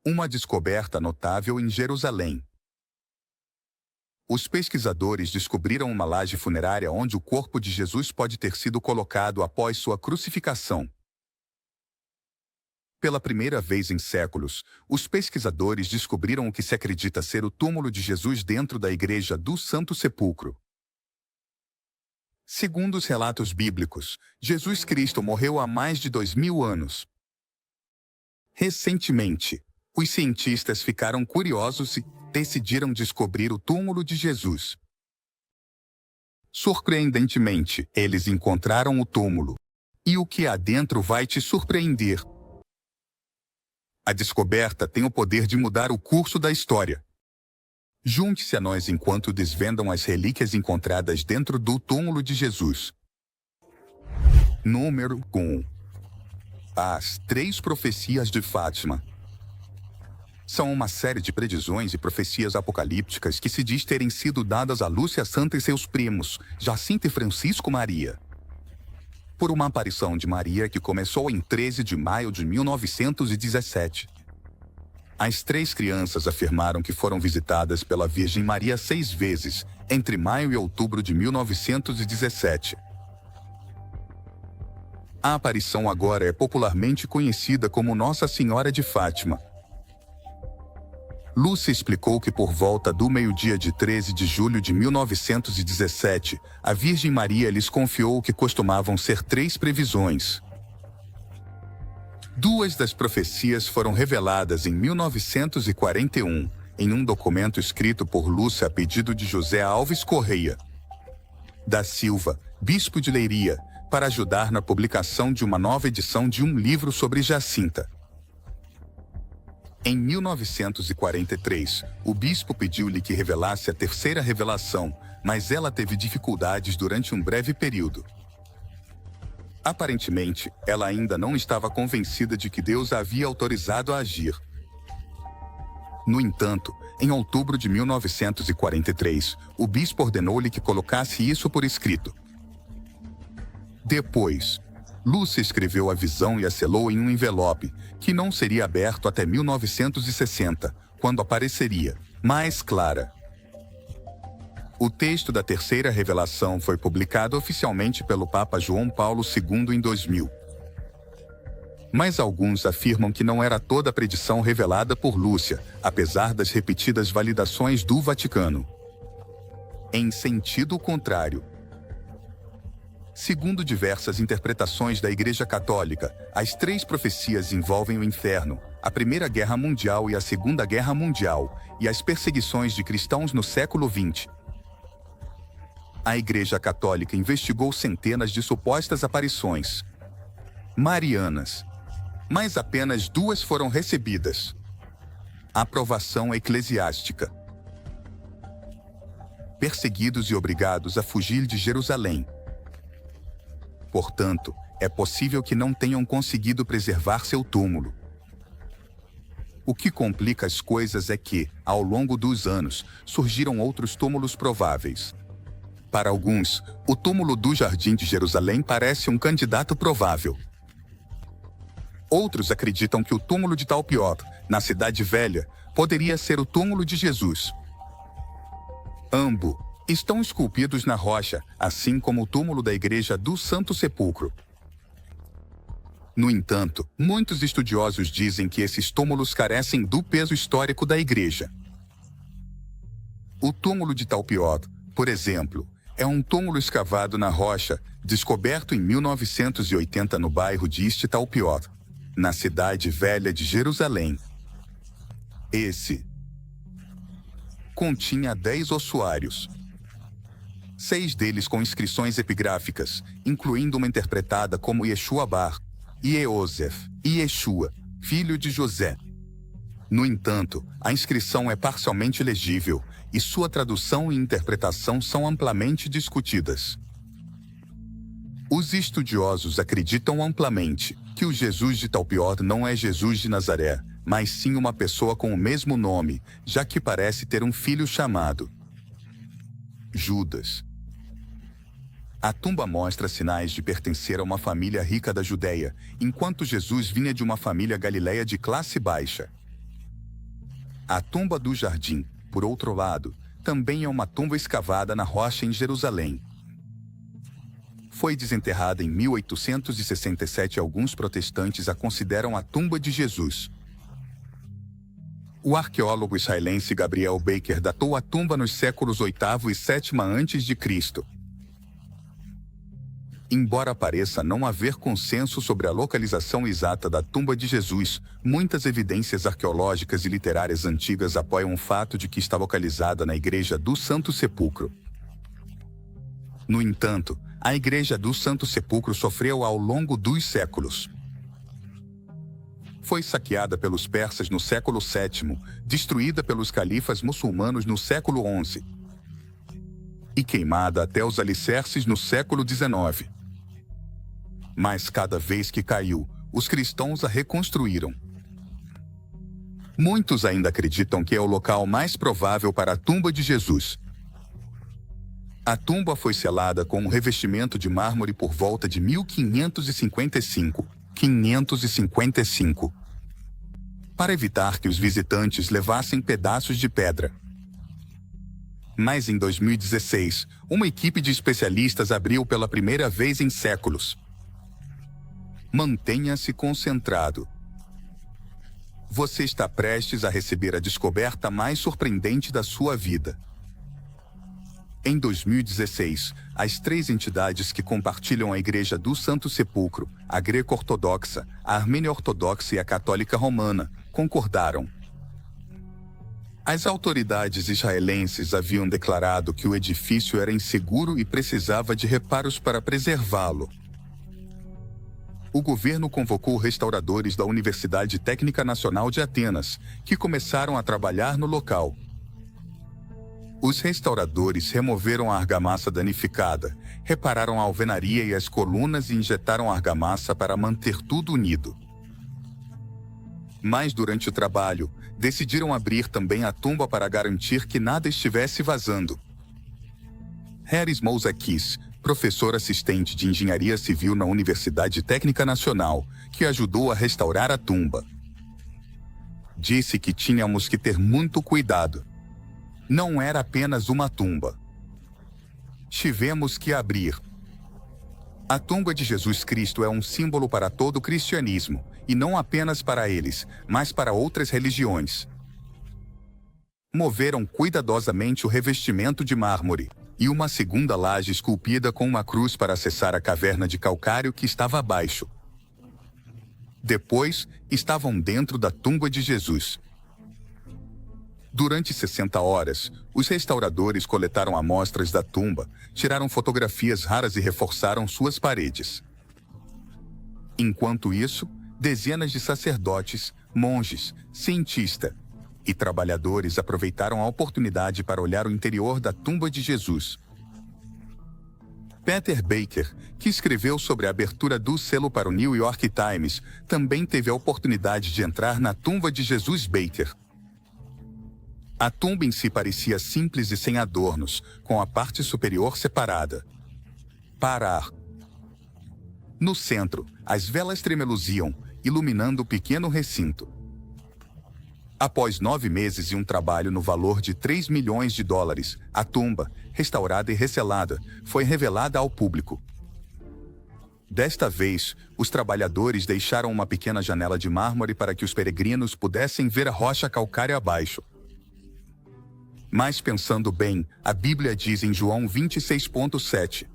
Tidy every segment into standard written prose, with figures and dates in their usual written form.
Uma descoberta notável em Jerusalém. Os pesquisadores descobriram uma laje funerária onde o corpo de Jesus pode ter sido colocado após sua crucificação. Pela primeira vez em séculos, os pesquisadores descobriram o que se acredita ser o túmulo de Jesus dentro da igreja do Santo Sepulcro. Segundo os relatos bíblicos, Jesus Cristo morreu há mais de 2000 anos. Recentemente, os cientistas ficaram curiosos e decidiram descobrir o túmulo de Jesus. Surpreendentemente, eles encontraram o túmulo. E o que há dentro vai te surpreender. A descoberta tem o poder de mudar o curso da história. Junte-se a nós enquanto desvendam as relíquias encontradas dentro do túmulo de Jesus. Número 1. As 3 profecias de Fátima. São uma série de predições e profecias apocalípticas que se diz terem sido dadas a Lúcia Santa e seus primos, Jacinta e Francisco Maria, por uma aparição de Maria que começou em 13 de maio de 1917. As 3 crianças afirmaram que foram visitadas pela Virgem Maria 6 vezes, entre maio e outubro de 1917. A aparição agora é popularmente conhecida como Nossa Senhora de Fátima. Lúcia explicou que por volta do meio-dia de 13 de julho de 1917, a Virgem Maria lhes confiou que costumavam ser 3 previsões. 2 das profecias foram reveladas em 1941, em um documento escrito por Lúcia a pedido de José Alves Correia da Silva, bispo de Leiria, para ajudar na publicação de uma nova edição de um livro sobre Jacinta. Em 1943, o bispo pediu-lhe que revelasse a 3ª revelação, mas ela teve dificuldades durante um breve período. Aparentemente, ela ainda não estava convencida de que Deus a havia autorizado a agir. No entanto, em outubro de 1943, o bispo ordenou-lhe que colocasse isso por escrito. Depois, Lúcia escreveu a visão e a selou em um envelope, que não seria aberto até 1960, quando apareceria, mais clara. O texto da 3ª revelação foi publicado oficialmente pelo Papa João Paulo II em 2000. Mas alguns afirmam que não era toda a predição revelada por Lúcia, apesar das repetidas validações do Vaticano. Em sentido contrário, segundo diversas interpretações da Igreja Católica, as 3 profecias envolvem o inferno, a Primeira Guerra Mundial e a Segunda Guerra Mundial, e as perseguições de cristãos no século XX. A Igreja Católica investigou centenas de supostas aparições marianas, mas apenas 2 foram recebidas. Aprovação eclesiástica. Perseguidos e obrigados a fugir de Jerusalém. Portanto, é possível que não tenham conseguido preservar seu túmulo. O que complica as coisas é que, ao longo dos anos, surgiram outros túmulos prováveis. Para alguns, o túmulo do Jardim de Jerusalém parece um candidato provável. Outros acreditam que o túmulo de Talpiot, na Cidade Velha, poderia ser o túmulo de Jesus. Ambos estão esculpidos na rocha, assim como o túmulo da igreja do Santo Sepulcro. No entanto, muitos estudiosos dizem que esses túmulos carecem do peso histórico da igreja. O túmulo de Talpiot, por exemplo, é um túmulo escavado na rocha, descoberto em 1980 no bairro de East Talpiot, na Cidade Velha de Jerusalém. Esse continha 10 ossuários. 6 deles com inscrições epigráficas, incluindo uma interpretada como Yeshua Bar, Yosef e Yeshua, filho de José. No entanto, a inscrição é parcialmente legível, e sua tradução e interpretação são amplamente discutidas. Os estudiosos acreditam amplamente que o Jesus de Talpiot não é Jesus de Nazaré, mas sim uma pessoa com o mesmo nome, já que parece ter um filho chamado Judas. A tumba mostra sinais de pertencer a uma família rica da Judéia, enquanto Jesus vinha de uma família galileia de classe baixa. A tumba do jardim, por outro lado, também é uma tumba escavada na rocha em Jerusalém. Foi desenterrada em 1867 e alguns protestantes a consideram a tumba de Jesus. O arqueólogo israelense Gabriel Baker datou a tumba nos séculos VIII e VII a.C. Embora pareça não haver consenso sobre a localização exata da tumba de Jesus, muitas evidências arqueológicas e literárias antigas apoiam o fato de que está localizada na Igreja do Santo Sepulcro. No entanto, a Igreja do Santo Sepulcro sofreu ao longo dos séculos. Foi saqueada pelos persas no século VII, destruída pelos califas muçulmanos no século XI e queimada até os alicerces no século XIX. Mas cada vez que caiu, os cristãos a reconstruíram. Muitos ainda acreditam que é o local mais provável para a tumba de Jesus. A tumba foi selada com um revestimento de mármore por volta de 1555, para evitar que os visitantes levassem pedaços de pedra. Mas em 2016, uma equipe de especialistas abriu pela primeira vez em séculos. Mantenha-se concentrado. Você está prestes a receber a descoberta mais surpreendente da sua vida. Em 2016, as 3 entidades que compartilham a Igreja do Santo Sepulcro, a Greco-Ortodoxa, a Armênio-Ortodoxa e a Católica Romana, concordaram. As autoridades israelenses haviam declarado que o edifício era inseguro e precisava de reparos para preservá-lo. O governo convocou restauradores da Universidade Técnica Nacional de Atenas, que começaram a trabalhar no local. Os restauradores removeram a argamassa danificada, repararam a alvenaria e as colunas e injetaram argamassa para manter tudo unido. Mas durante o trabalho, decidiram abrir também a tumba para garantir que nada estivesse vazando. Haris Mousakis, professor assistente de engenharia civil na Universidade Técnica Nacional, que ajudou a restaurar a tumba, disse que tínhamos que ter muito cuidado. Não era apenas uma tumba. Tivemos que abrir. A tumba de Jesus Cristo é um símbolo para todo o cristianismo, e não apenas para eles, mas para outras religiões. Moveram cuidadosamente o revestimento de mármore e uma segunda laje esculpida com uma cruz para acessar a caverna de calcário que estava abaixo. Depois, estavam dentro da tumba de Jesus. Durante 60 horas, os restauradores coletaram amostras da tumba, tiraram fotografias raras e reforçaram suas paredes. Enquanto isso, dezenas de sacerdotes, monges, cientistas e trabalhadores aproveitaram a oportunidade para olhar o interior da tumba de Jesus. Peter Baker, que escreveu sobre a abertura do selo para o New York Times, também teve a oportunidade de entrar na tumba de Jesus Baker. A tumba em si parecia simples e sem adornos, com a parte superior separada. Parar. No centro, as velas tremeluziam, iluminando o pequeno recinto. Após 9 meses e um trabalho no valor de $3 milhões, a tumba, restaurada e reselada, foi revelada ao público. Desta vez, os trabalhadores deixaram uma pequena janela de mármore para que os peregrinos pudessem ver a rocha calcária abaixo. Mas pensando bem, a Bíblia diz em João 26,7.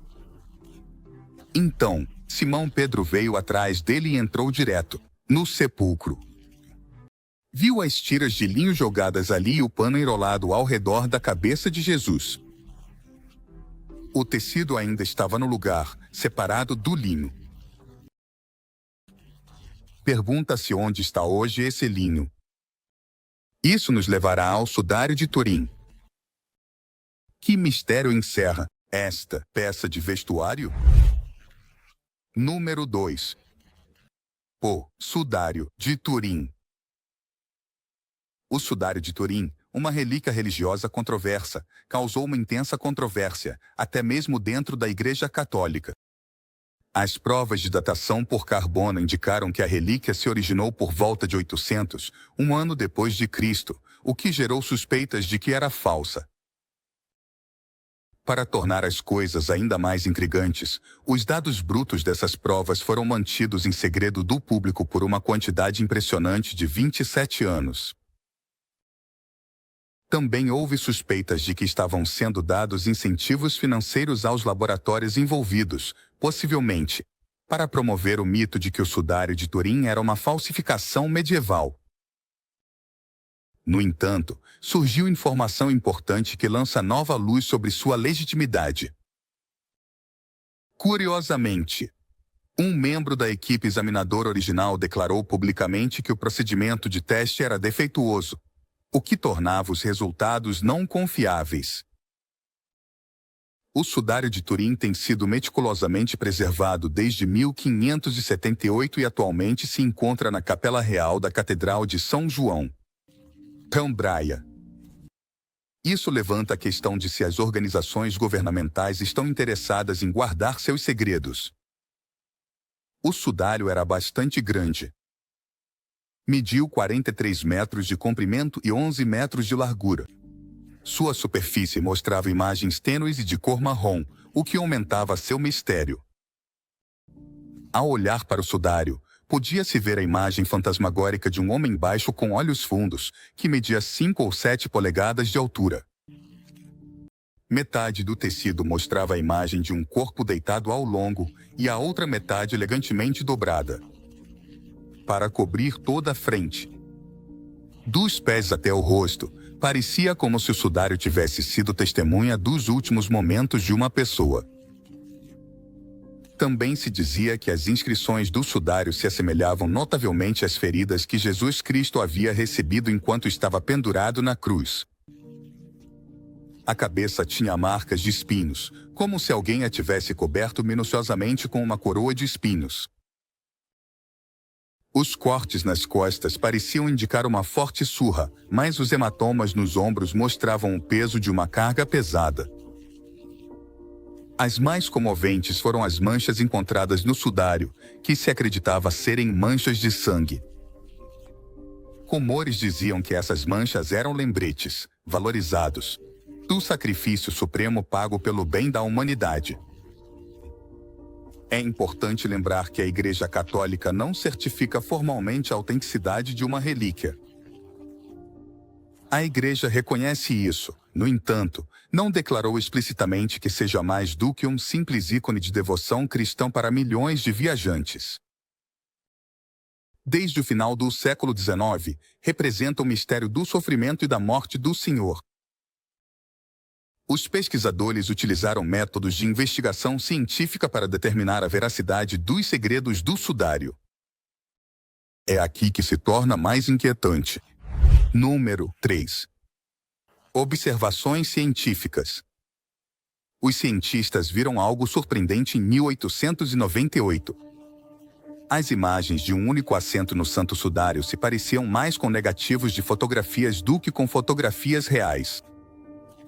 Então, Simão Pedro veio atrás dele e entrou direto no sepulcro. Viu as tiras de linho jogadas ali e o pano enrolado ao redor da cabeça de Jesus. O tecido ainda estava no lugar, separado do linho. Pergunta-se onde está hoje esse linho. Isso nos levará ao sudário de Turim. Que mistério encerra esta peça de vestuário? Número 2. O sudário de Turim. O sudário de Turim, uma relíquia religiosa controversa, causou uma intensa controvérsia, até mesmo dentro da Igreja Católica. As provas de datação por carbono indicaram que a relíquia se originou por volta de 800, um ano depois de Cristo, o que gerou suspeitas de que era falsa. Para tornar as coisas ainda mais intrigantes, os dados brutos dessas provas foram mantidos em segredo do público por uma quantidade impressionante de 27 anos. Também houve suspeitas de que estavam sendo dados incentivos financeiros aos laboratórios envolvidos, possivelmente, para promover o mito de que o sudário de Turim era uma falsificação medieval. No entanto, surgiu informação importante que lança nova luz sobre sua legitimidade. Curiosamente, um membro da equipe examinadora original declarou publicamente que o procedimento de teste era defeituoso, o que tornava os resultados não confiáveis. O sudário de Turim tem sido meticulosamente preservado desde 1578 e atualmente se encontra na Capela Real da Catedral de São João, Cambraia. Isso levanta a questão de se as organizações governamentais estão interessadas em guardar seus segredos. O sudário era bastante grande. Mediu 43 metros de comprimento e 11 metros de largura. Sua superfície mostrava imagens tênues e de cor marrom, o que aumentava seu mistério. Ao olhar para o sudário, podia-se ver a imagem fantasmagórica de um homem baixo com olhos fundos, que media 5 ou 7 polegadas de altura. Metade do tecido mostrava a imagem de um corpo deitado ao longo e a outra metade elegantemente dobrada, para cobrir toda a frente. Dos pés até o rosto, parecia como se o sudário tivesse sido testemunha dos últimos momentos de uma pessoa. Também se dizia que as inscrições do sudário se assemelhavam notavelmente às feridas que Jesus Cristo havia recebido enquanto estava pendurado na cruz. A cabeça tinha marcas de espinhos, como se alguém a tivesse coberto minuciosamente com uma coroa de espinhos. Os cortes nas costas pareciam indicar uma forte surra, mas os hematomas nos ombros mostravam o peso de uma carga pesada. As mais comoventes foram as manchas encontradas no sudário, que se acreditava serem manchas de sangue. Rumores diziam que essas manchas eram lembretes, valorizados, do sacrifício supremo pago pelo bem da humanidade. É importante lembrar que a Igreja Católica não certifica formalmente a autenticidade de uma relíquia. A Igreja reconhece isso, no entanto, não declarou explicitamente que seja mais do que um simples ícone de devoção cristã para milhões de viajantes. Desde o final do século XIX, representa o mistério do sofrimento e da morte do Senhor. Os pesquisadores utilizaram métodos de investigação científica para determinar a veracidade dos segredos do sudário. É aqui que se torna mais inquietante. Número 3. Observações científicas. Os cientistas viram algo surpreendente em 1898. As imagens de um único assento no Santo Sudário se pareciam mais com negativos de fotografias do que com fotografias reais.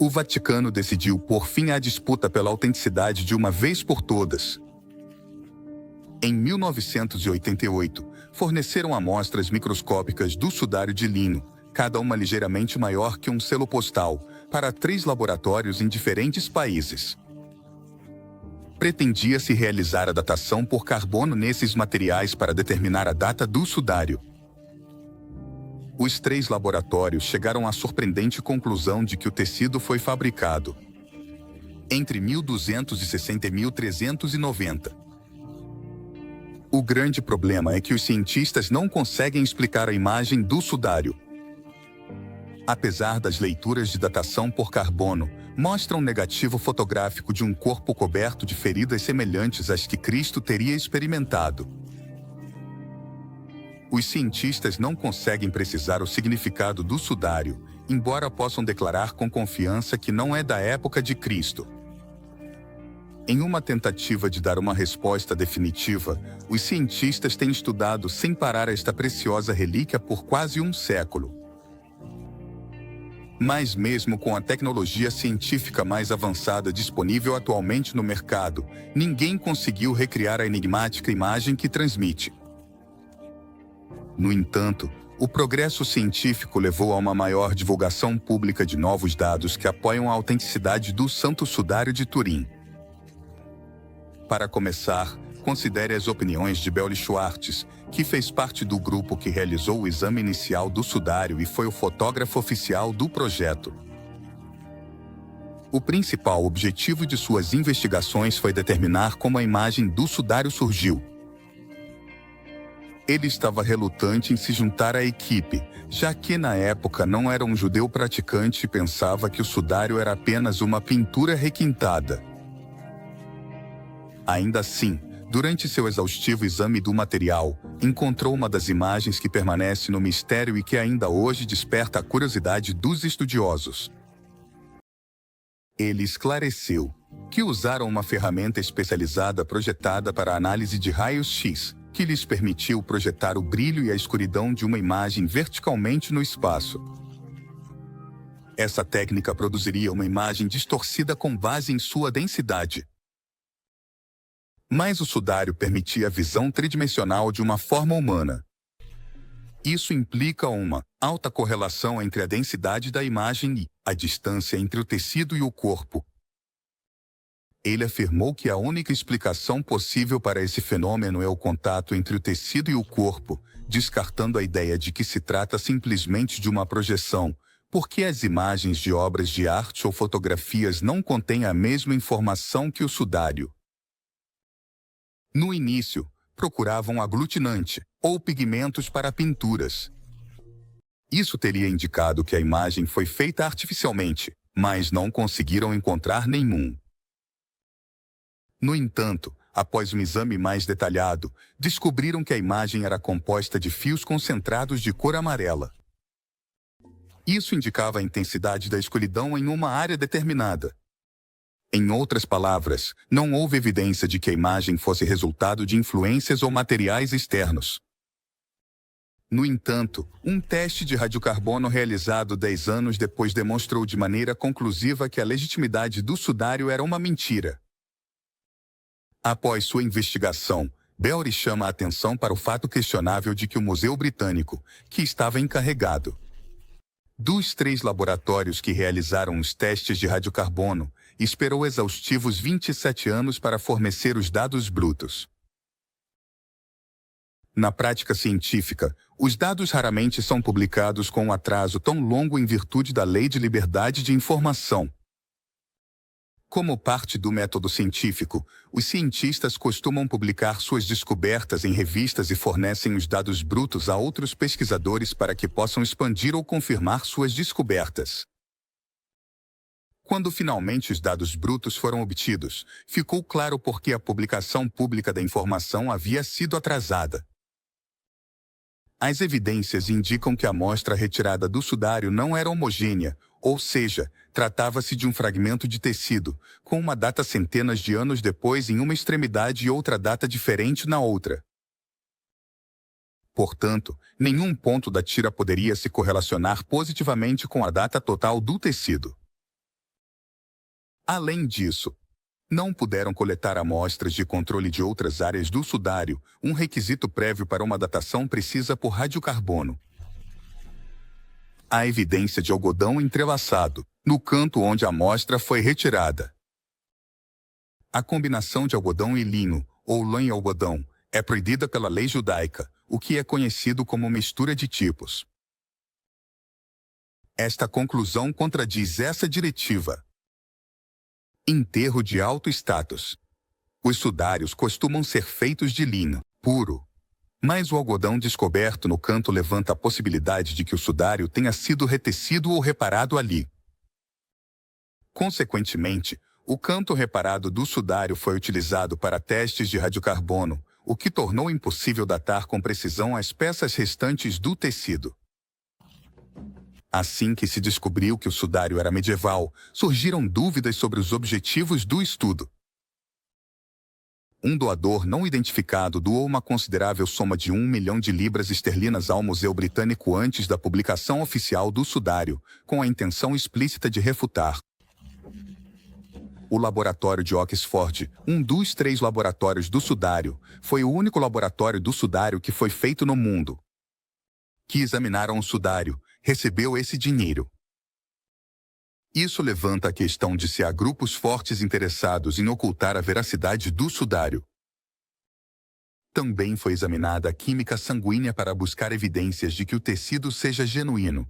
O Vaticano decidiu pôr fim à disputa pela autenticidade de uma vez por todas. Em 1988, forneceram amostras microscópicas do sudário de linho, cada uma ligeiramente maior que um selo postal, para 3 laboratórios em diferentes países. Pretendia-se realizar a datação por carbono nesses materiais para determinar a data do sudário. Os 3 laboratórios chegaram à surpreendente conclusão de que o tecido foi fabricado entre 1260 e 1390. O grande problema é que os cientistas não conseguem explicar a imagem do sudário. Apesar das leituras de datação por carbono, mostram um negativo fotográfico de um corpo coberto de feridas semelhantes às que Cristo teria experimentado. Os cientistas não conseguem precisar o significado do sudário, embora possam declarar com confiança que não é da época de Cristo. Em uma tentativa de dar uma resposta definitiva, os cientistas têm estudado sem parar esta preciosa relíquia por quase um século. Mas mesmo com a tecnologia científica mais avançada disponível atualmente no mercado, ninguém conseguiu recriar a enigmática imagem que transmite. No entanto, o progresso científico levou a uma maior divulgação pública de novos dados que apoiam a autenticidade do Santo Sudário de Turim. Para começar, considere as opiniões de Belli Schwartz, que fez parte do grupo que realizou o exame inicial do sudário e foi o fotógrafo oficial do projeto. O principal objetivo de suas investigações foi determinar como a imagem do sudário surgiu. Ele estava relutante em se juntar à equipe, já que na época não era um judeu praticante e pensava que o sudário era apenas uma pintura requintada. Ainda assim, durante seu exaustivo exame do material, encontrou uma das imagens que permanece no mistério e que ainda hoje desperta a curiosidade dos estudiosos. Ele esclareceu que usaram uma ferramenta especializada projetada para análise de raios-x, que lhes permitiu projetar o brilho e a escuridão de uma imagem verticalmente no espaço. Essa técnica produziria uma imagem distorcida com base em sua densidade. Mas o sudário permitia a visão tridimensional de uma forma humana. Isso implica uma alta correlação entre a densidade da imagem e a distância entre o tecido e o corpo. Ele afirmou que a única explicação possível para esse fenômeno é o contato entre o tecido e o corpo, descartando a ideia de que se trata simplesmente de uma projeção, porque as imagens de obras de arte ou fotografias não contêm a mesma informação que o sudário. No início, procuravam aglutinante ou pigmentos para pinturas. Isso teria indicado que a imagem foi feita artificialmente, mas não conseguiram encontrar nenhum. No entanto, após um exame mais detalhado, descobriram que a imagem era composta de fios concentrados de cor amarela. Isso indicava a intensidade da escuridão em uma área determinada. Em outras palavras, não houve evidência de que a imagem fosse resultado de influências ou materiais externos. No entanto, um teste de radiocarbono realizado 10 anos depois demonstrou de maneira conclusiva que a legitimidade do sudário era uma mentira. Após sua investigação, Belli chama a atenção para o fato questionável de que o Museu Britânico, que estava encarregado dos 3 laboratórios que realizaram os testes de radiocarbono, esperou exaustivos 27 anos para fornecer os dados brutos. Na prática científica, os dados raramente são publicados com um atraso tão longo em virtude da Lei de Liberdade de Informação. Como parte do método científico, os cientistas costumam publicar suas descobertas em revistas e fornecem os dados brutos a outros pesquisadores para que possam expandir ou confirmar suas descobertas. Quando finalmente os dados brutos foram obtidos, ficou claro por que a publicação pública da informação havia sido atrasada. As evidências indicam que a amostra retirada do sudário não era homogênea, ou seja, tratava-se de um fragmento de tecido, com uma data centenas de anos depois em uma extremidade e outra data diferente na outra. Portanto, nenhum ponto da tira poderia se correlacionar positivamente com a data total do tecido. Além disso, não puderam coletar amostras de controle de outras áreas do sudário, um requisito prévio para uma datação precisa por radiocarbono. Há evidência de algodão entrelaçado, no canto onde a amostra foi retirada. A combinação de algodão e linho, ou lã e algodão, é proibida pela lei judaica, o que é conhecido como mistura de tipos. Esta conclusão contradiz essa diretiva. Enterro de alto status. Os sudários costumam ser feitos de linho puro. Mas o algodão descoberto no canto levanta a possibilidade de que o sudário tenha sido retecido ou reparado ali. Consequentemente, o canto reparado do sudário foi utilizado para testes de radiocarbono, o que tornou impossível datar com precisão as peças restantes do tecido. Assim que se descobriu que o sudário era medieval, surgiram dúvidas sobre os objetivos do estudo. Um doador não identificado doou uma considerável soma de 1 milhão de libras esterlinas ao Museu Britânico antes da publicação oficial do sudário, com a intenção explícita de refutar. O laboratório de Oxford, um dos 3 laboratórios do sudário, foi o único laboratório do sudário que foi feito no mundo. que examinaram o sudário, recebeu esse dinheiro. Isso levanta a questão de se há grupos fortes interessados em ocultar a veracidade do sudário. Também foi examinada a química sanguínea para buscar evidências de que o tecido seja genuíno.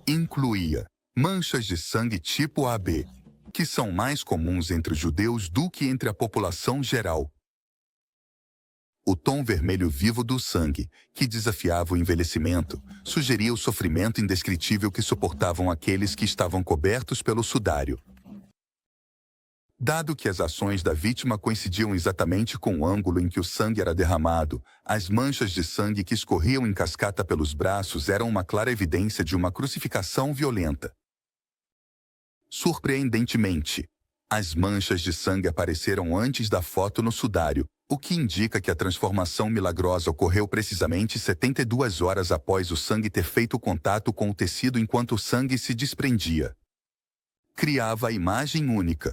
Incluía manchas de sangue tipo AB, que são mais comuns entre os judeus do que entre a população geral. O tom vermelho vivo do sangue, que desafiava o envelhecimento, sugeria o sofrimento indescritível que suportavam aqueles que estavam cobertos pelo sudário. Dado que as ações da vítima coincidiam exatamente com o ângulo em que o sangue era derramado, as manchas de sangue que escorriam em cascata pelos braços eram uma clara evidência de uma crucificação violenta. Surpreendentemente, as manchas de sangue apareceram antes da foto no sudário, o que indica que a transformação milagrosa ocorreu precisamente 72 horas após o sangue ter feito contato com o tecido enquanto o sangue se desprendia. Criava a imagem única.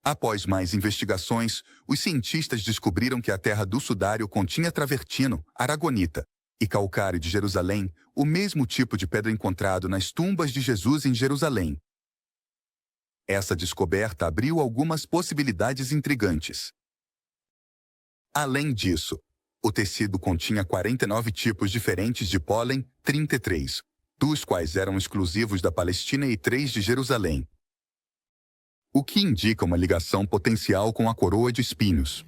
Após mais investigações, os cientistas descobriram que a terra do sudário continha travertino, aragonita e calcário de Jerusalém, o mesmo tipo de pedra encontrado nas tumbas de Jesus em Jerusalém. Essa descoberta abriu algumas possibilidades intrigantes. Além disso, o tecido continha 49 tipos diferentes de pólen, 33, dos quais eram exclusivos da Palestina e 3 de Jerusalém, o que indica uma ligação potencial com a coroa de espinhos.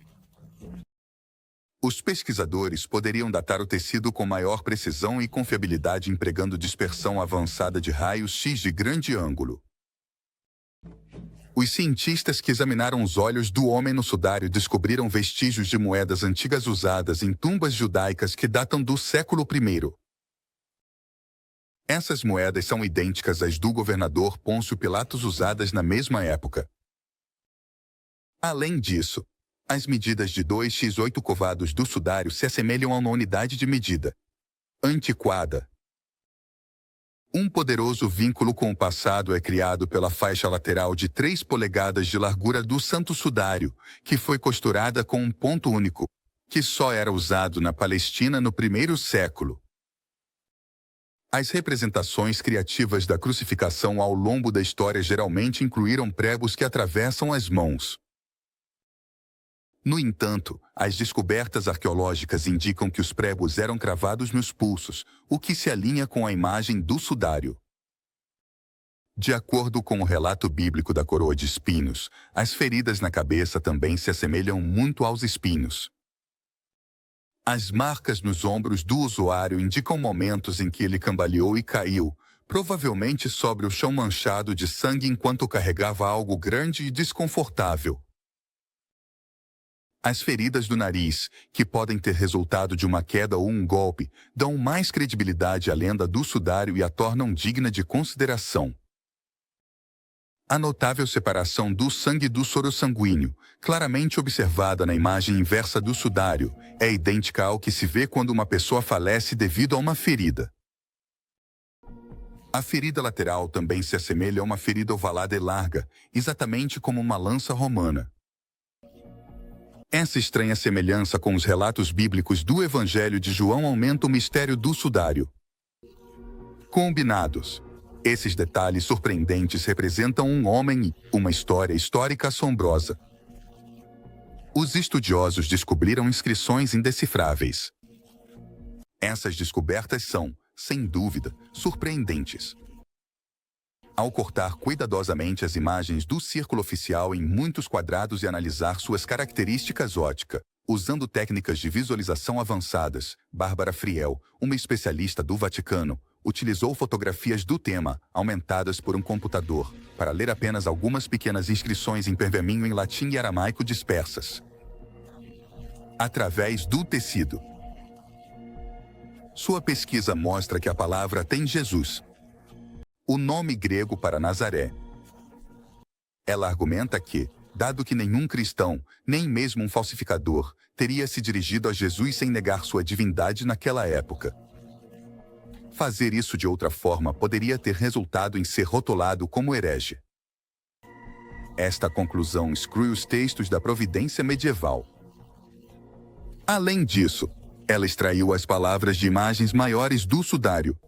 Os pesquisadores poderiam datar o tecido com maior precisão e confiabilidade empregando dispersão avançada de raios X de grande ângulo. Os cientistas que examinaram os olhos do homem no sudário descobriram vestígios de moedas antigas usadas em tumbas judaicas que datam do século I. Essas moedas são idênticas às do governador Pôncio Pilatos usadas na mesma época. Além disso, as medidas de 2x8 covados do sudário se assemelham a uma unidade de medida antiquada. Um poderoso vínculo com o passado é criado pela faixa lateral de 3 polegadas de largura do Santo Sudário, que foi costurada com um ponto único, que só era usado na Palestina no I século. As representações criativas da crucificação ao longo da história geralmente incluíram pregos que atravessam as mãos. No entanto, as descobertas arqueológicas indicam que os pregos eram cravados nos pulsos, o que se alinha com a imagem do sudário. De acordo com o relato bíblico da coroa de espinhos, as feridas na cabeça também se assemelham muito aos espinhos. As marcas nos ombros do usuário indicam momentos em que ele cambaleou e caiu, provavelmente sobre o chão manchado de sangue enquanto carregava algo grande e desconfortável. As feridas do nariz, que podem ter resultado de uma queda ou um golpe, dão mais credibilidade à lenda do sudário e a tornam digna de consideração. A notável separação do sangue do soro sanguíneo, claramente observada na imagem inversa do sudário, é idêntica ao que se vê quando uma pessoa falece devido a uma ferida. A ferida lateral também se assemelha a uma ferida ovalada e larga, exatamente como uma lança romana. Essa estranha semelhança com os relatos bíblicos do Evangelho de João aumenta o mistério do sudário. Combinados, esses detalhes surpreendentes representam um homem e uma história histórica assombrosa. Os estudiosos descobriram inscrições indecifráveis. Essas descobertas são, sem dúvida, surpreendentes. Ao cortar cuidadosamente as imagens do círculo oficial em muitos quadrados e analisar suas características ópticas, usando técnicas de visualização avançadas, Bárbara Friel, uma especialista do Vaticano, utilizou fotografias do tema, aumentadas por um computador, para ler apenas algumas pequenas inscrições em pergaminho em latim e aramaico dispersas. Através do tecido. Sua pesquisa mostra que a palavra tem Jesus, o nome grego para Nazaré. Ela argumenta que, dado que nenhum cristão, nem mesmo um falsificador, teria se dirigido a Jesus sem negar sua divindade naquela época, fazer isso de outra forma poderia ter resultado em ser rotulado como herege. Esta conclusão exclui os textos da providência medieval. Além disso, Ela extraiu as palavras de imagens maiores do sudário.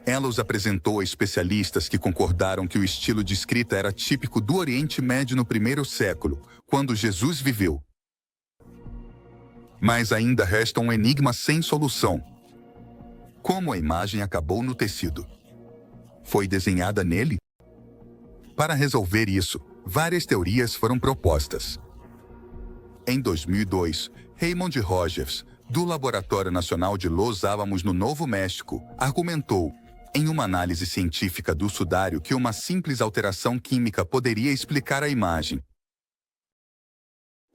Ela os apresentou a especialistas que concordaram que o estilo de escrita era típico do Oriente Médio no primeiro século, quando Jesus viveu. Mas ainda resta um enigma sem solução. Como a imagem acabou no tecido? Foi desenhada nele? Para resolver isso, várias teorias foram propostas. Em 2002, Raymond Rogers, do Laboratório Nacional de Los Alamos, no Novo México, argumentou, em uma análise científica do sudário, que uma simples alteração química poderia explicar a imagem.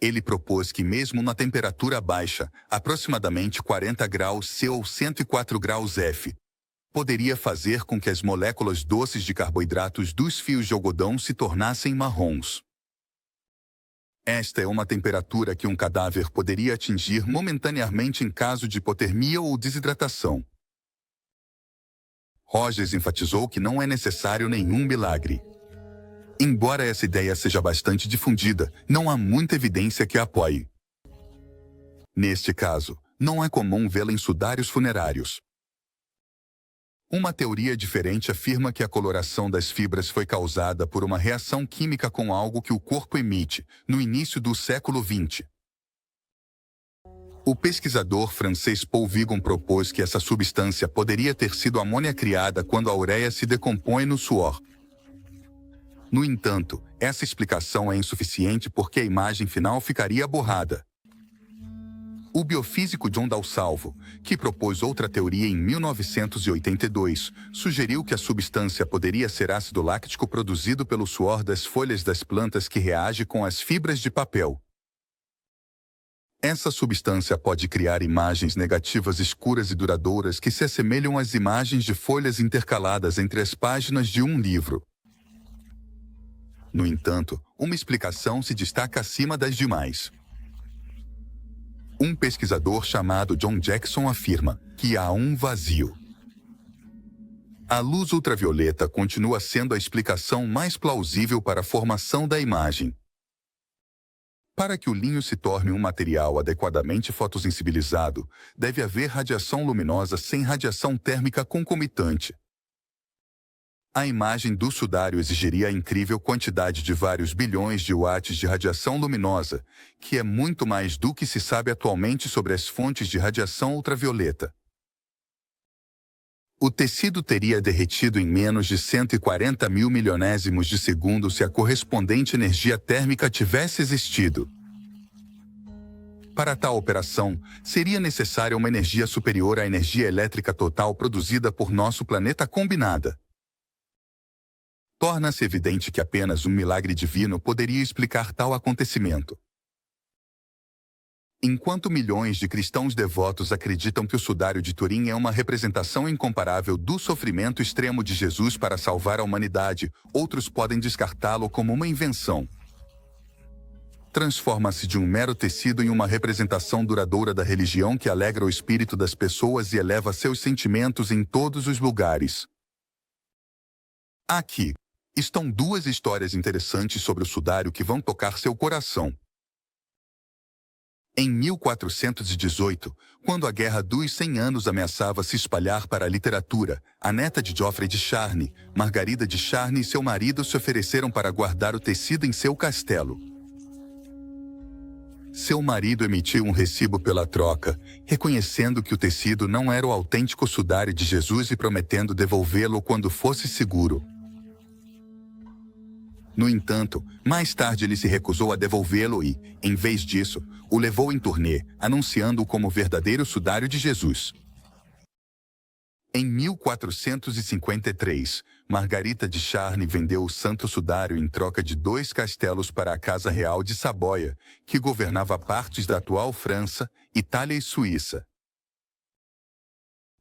Ele propôs que mesmo na temperatura baixa, aproximadamente 40 graus C ou 104 graus F, poderia fazer com que as moléculas doces de carboidratos dos fios de algodão se tornassem marrons. Esta é uma temperatura que um cadáver poderia atingir momentaneamente em caso de hipotermia ou desidratação. Rogers enfatizou que não é necessário nenhum milagre. Embora essa ideia seja bastante difundida, não há muita evidência que a apoie. Neste caso, não é comum vê-la em sudários funerários. Uma teoria diferente afirma que a coloração das fibras foi causada por uma reação química com algo que o corpo emite, no início do século XX. O pesquisador francês Paul Vigon propôs que essa substância poderia ter sido amônia criada quando a ureia se decompõe no suor. No entanto, essa explicação é insuficiente porque a imagem final ficaria borrada. O biofísico John Dalsalvo, que propôs outra teoria em 1982, sugeriu que a substância poderia ser ácido láctico produzido pelo suor das folhas das plantas que reage com as fibras de papel. Essa substância pode criar imagens negativas escuras e duradouras que se assemelham às imagens de folhas intercaladas entre as páginas de um livro. No entanto, uma explicação se destaca acima das demais. Um pesquisador chamado John Jackson afirma que há um vazio. A luz ultravioleta continua sendo a explicação mais plausível para a formação da imagem. Para que o linho se torne um material adequadamente fotossensibilizado, deve haver radiação luminosa sem radiação térmica concomitante. A imagem do sudário exigiria a incrível quantidade de vários bilhões de watts de radiação luminosa, que é muito mais do que se sabe atualmente sobre as fontes de radiação ultravioleta. O tecido teria derretido em menos de 140 mil milionésimos de segundo se a correspondente energia térmica tivesse existido. Para tal operação, seria necessária uma energia superior à energia elétrica total produzida por nosso planeta combinada. Torna-se evidente que apenas um milagre divino poderia explicar tal acontecimento. Enquanto milhões de cristãos devotos acreditam que o sudário de Turim é uma representação incomparável do sofrimento extremo de Jesus para salvar a humanidade, outros podem descartá-lo como uma invenção. Transforma-se de um mero tecido em uma representação duradoura da religião que alegra o espírito das pessoas e eleva seus sentimentos em todos os lugares. Aqui estão duas histórias interessantes sobre o sudário que vão tocar seu coração. Em 1418, quando a Guerra dos 100 Anos ameaçava se espalhar para a literatura, a neta de Geoffrey de Charny, Margarida de Charny, e seu marido se ofereceram para guardar o tecido em seu castelo. Seu marido emitiu um recibo pela troca, reconhecendo que o tecido não era o autêntico sudário de Jesus e prometendo devolvê-lo quando fosse seguro. No entanto, mais tarde ele se recusou a devolvê-lo e, em vez disso, o levou em turnê, anunciando-o como o verdadeiro sudário de Jesus. Em 1453, Margarita de Charny vendeu o santo sudário em troca de 2 castelos para a Casa Real de Saboia, que governava partes da atual França, Itália e Suíça.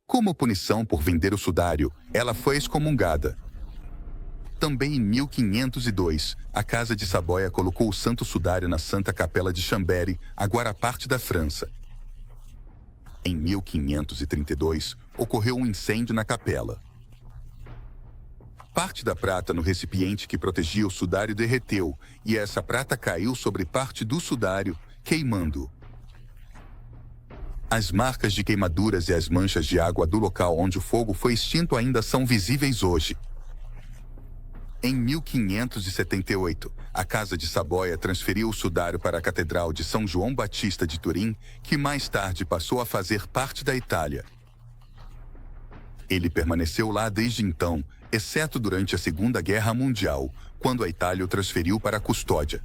Como punição por vender o sudário, ela foi excomungada. Também em 1502, a Casa de Saboia colocou o santo sudário na Santa Capela de Chambéry, agora parte da França. Em 1532, ocorreu um incêndio na capela. Parte da prata no recipiente que protegia o sudário derreteu, e essa prata caiu sobre parte do sudário, queimando-o. As marcas de queimaduras e as manchas de água do local onde o fogo foi extinto ainda são visíveis hoje. Em 1578, a Casa de Saboia transferiu o sudário para a Catedral de São João Batista de Turim, que mais tarde passou a fazer parte da Itália. Ele permaneceu lá desde então, exceto durante a Segunda Guerra Mundial, quando a Itália o transferiu para a custódia.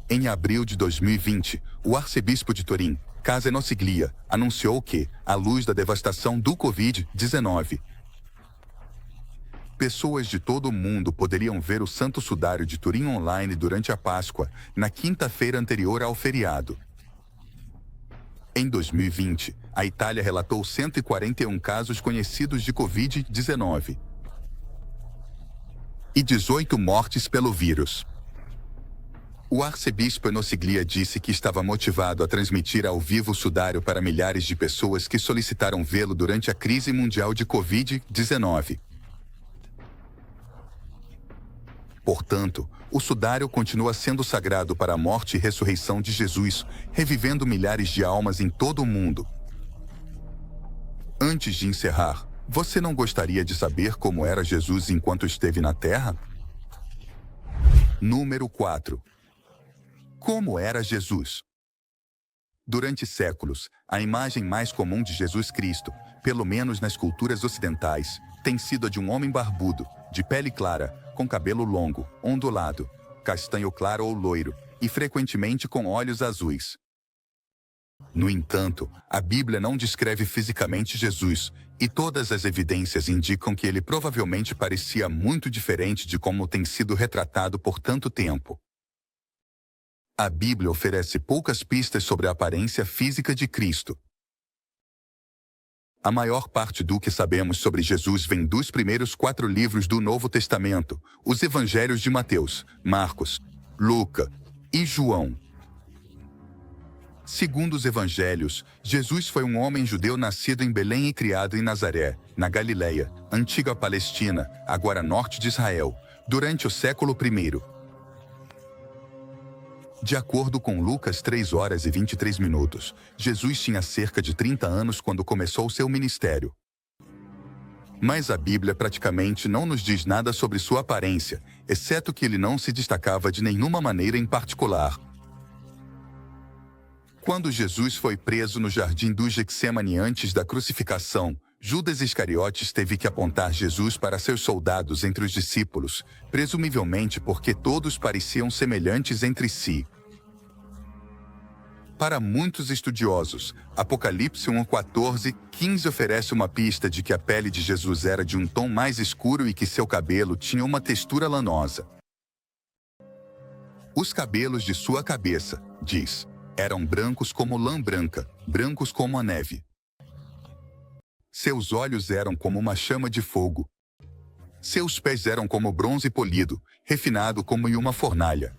Em abril de 2020, o arcebispo de Turim, Casa Nosiglia, anunciou que, à luz da devastação do Covid-19, pessoas de todo o mundo poderiam ver o Santo Sudário de Turim online durante a Páscoa, na quinta-feira anterior ao feriado. Em 2020, a Itália relatou 141 casos conhecidos de Covid-19 e 18 mortes pelo vírus. O arcebispo Nosiglia disse que estava motivado a transmitir ao vivo o sudário para milhares de pessoas que solicitaram vê-lo durante a crise mundial de Covid-19. Portanto, o sudário continua sendo sagrado para a morte e ressurreição de Jesus, revivendo milhares de almas em todo o mundo. Antes de encerrar, você não gostaria de saber como era Jesus enquanto esteve na Terra? Número 4. Como era Jesus? Durante séculos, a imagem mais comum de Jesus Cristo, pelo menos nas culturas ocidentais, tem sido a de um homem barbudo, de pele clara, com cabelo longo, ondulado, castanho claro ou loiro, e frequentemente com olhos azuis. No entanto, a Bíblia não descreve fisicamente Jesus, e todas as evidências indicam que ele provavelmente parecia muito diferente de como tem sido retratado por tanto tempo. A Bíblia oferece poucas pistas sobre a aparência física de Cristo. A maior parte do que sabemos sobre Jesus vem dos primeiros 4 livros do Novo Testamento, os Evangelhos de Mateus, Marcos, Lucas e João. Segundo os Evangelhos, Jesus foi um homem judeu nascido em Belém e criado em Nazaré, na Galileia, antiga Palestina, agora norte de Israel, durante o século I. De acordo com Lucas 3 horas e 23 minutos, Jesus tinha cerca de 30 anos quando começou seu ministério. Mas a Bíblia praticamente não nos diz nada sobre sua aparência, exceto que ele não se destacava de nenhuma maneira em particular. Quando Jesus foi preso no jardim do Getsêmani antes da crucificação, Judas Iscariotes teve que apontar Jesus para seus soldados entre os discípulos, presumivelmente porque todos pareciam semelhantes entre si. Para muitos estudiosos, Apocalipse 1:14-15 oferece uma pista de que a pele de Jesus era de um tom mais escuro e que seu cabelo tinha uma textura lanosa. Os cabelos de sua cabeça, diz, eram brancos como lã branca, brancos como a neve. Seus olhos eram como uma chama de fogo. Seus pés eram como bronze polido, refinado como em uma fornalha.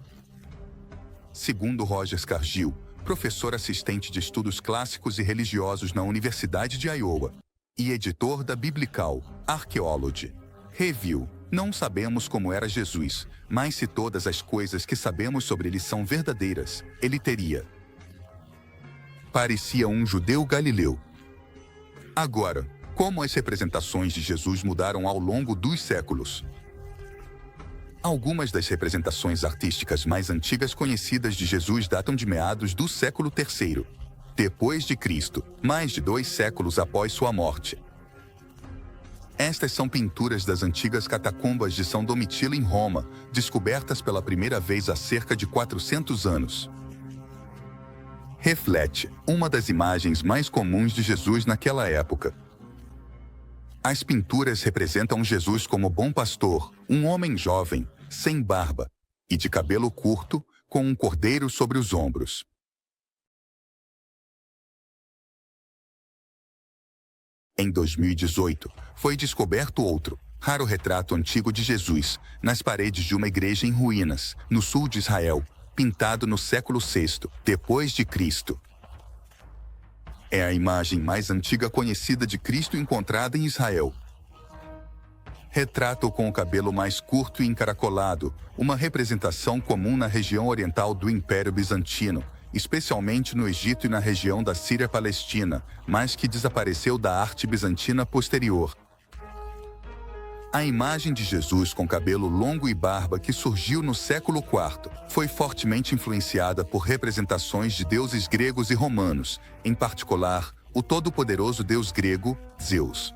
Segundo Roger Scargill, professor assistente de estudos clássicos e religiosos na Universidade de Iowa e editor da Biblical Archaeology Review, não sabemos como era Jesus, mas se todas as coisas que sabemos sobre ele são verdadeiras, ele teria. Parecia um judeu galileu. Agora, como as representações de Jesus mudaram ao longo dos séculos? Algumas das representações artísticas mais antigas conhecidas de Jesus datam de meados do século III, depois de Cristo, mais de 2 séculos após sua morte. Estas são pinturas das antigas catacumbas de São Domitila em Roma, descobertas pela primeira vez há cerca de 400 anos. Reflete uma das imagens mais comuns de Jesus naquela época. As pinturas representam Jesus como bom pastor, um homem jovem, sem barba, e de cabelo curto, com um cordeiro sobre os ombros. Em 2018, foi descoberto outro, raro retrato antigo de Jesus, nas paredes de uma igreja em ruínas, no sul de Israel, pintado no século VI, depois de Cristo. É a imagem mais antiga conhecida de Cristo encontrada em Israel. Retrato com o cabelo mais curto e encaracolado, uma representação comum na região oriental do Império Bizantino, especialmente no Egito e na região da Síria-Palestina, mas que desapareceu da arte bizantina posterior. A imagem de Jesus com cabelo longo e barba que surgiu no século IV foi fortemente influenciada por representações de deuses gregos e romanos, em particular, o todo-poderoso deus grego, Zeus.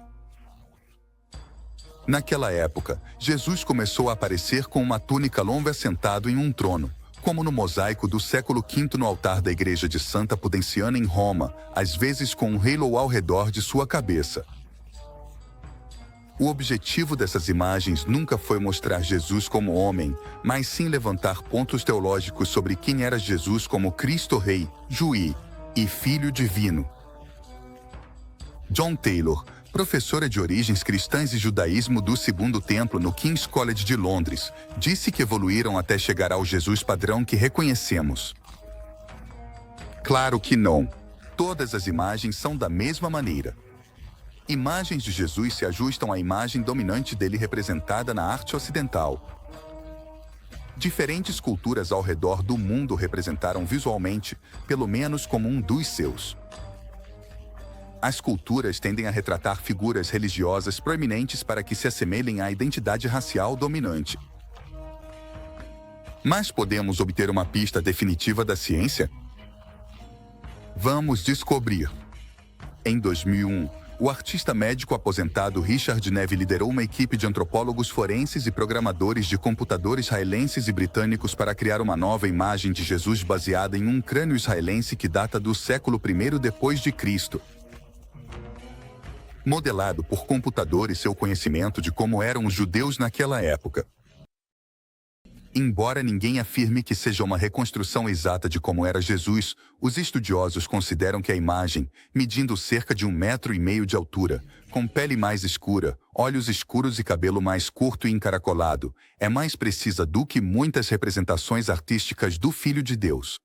Naquela época, Jesus começou a aparecer com uma túnica longa sentado em um trono, como no mosaico do século V no altar da igreja de Santa Pudenciana em Roma, às vezes com um halo ao redor de sua cabeça. O objetivo dessas imagens nunca foi mostrar Jesus como homem, mas sim levantar pontos teológicos sobre quem era Jesus como Cristo Rei, Juiz e Filho Divino. John Taylor, professora de origens cristãs e judaísmo do Segundo Templo no King's College de Londres, disse que evoluíram até chegar ao Jesus padrão que reconhecemos. Claro que não. Todas as imagens são da mesma maneira. Imagens de Jesus se ajustam à imagem dominante dele representada na arte ocidental. Diferentes culturas ao redor do mundo representaram visualmente, pelo menos como um dos seus. As culturas tendem a retratar figuras religiosas proeminentes para que se assemelhem à identidade racial dominante. Mas podemos obter uma pista definitiva da ciência? Vamos descobrir. Em 2001, o artista médico aposentado Richard Neve liderou uma equipe de antropólogos forenses e programadores de computador israelenses e britânicos para criar uma nova imagem de Jesus baseada em um crânio israelense que data do século I depois de Cristo. Modelado por computador e seu conhecimento de como eram os judeus naquela época. Embora ninguém afirme que seja uma reconstrução exata de como era Jesus, os estudiosos consideram que a imagem, medindo cerca de 1,5 metros de altura, com pele mais escura, olhos escuros e cabelo mais curto e encaracolado, é mais precisa do que muitas representações artísticas do Filho de Deus.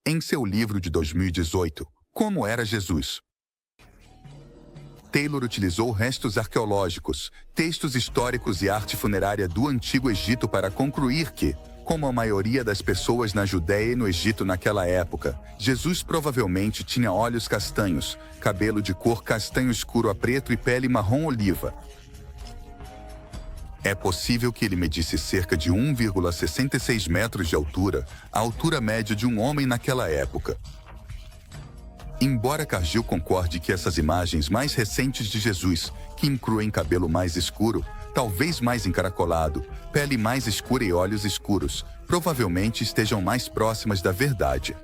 Em seu livro de 2018, Como era Jesus?, Taylor utilizou restos arqueológicos, textos históricos e arte funerária do Antigo Egito para concluir que, como a maioria das pessoas na Judéia e no Egito naquela época, Jesus provavelmente tinha olhos castanhos, cabelo de cor castanho escuro a preto e pele marrom oliva. É possível que ele medisse cerca de 1,66 metros de altura, a altura média de um homem naquela época. Embora Cargill concorde que essas imagens mais recentes de Jesus, que incluem cabelo mais escuro, talvez mais encaracolado, pele mais escura e olhos escuros, provavelmente estejam mais próximas da verdade.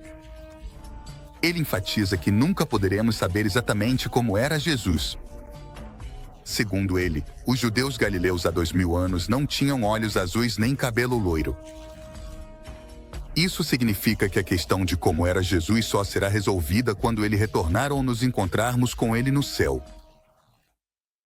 Ele enfatiza que nunca poderemos saber exatamente como era Jesus. Segundo ele, os judeus galileus há 2000 anos não tinham olhos azuis nem cabelo loiro. Isso significa que a questão de como era Jesus só será resolvida quando ele retornar ou nos encontrarmos com ele no céu.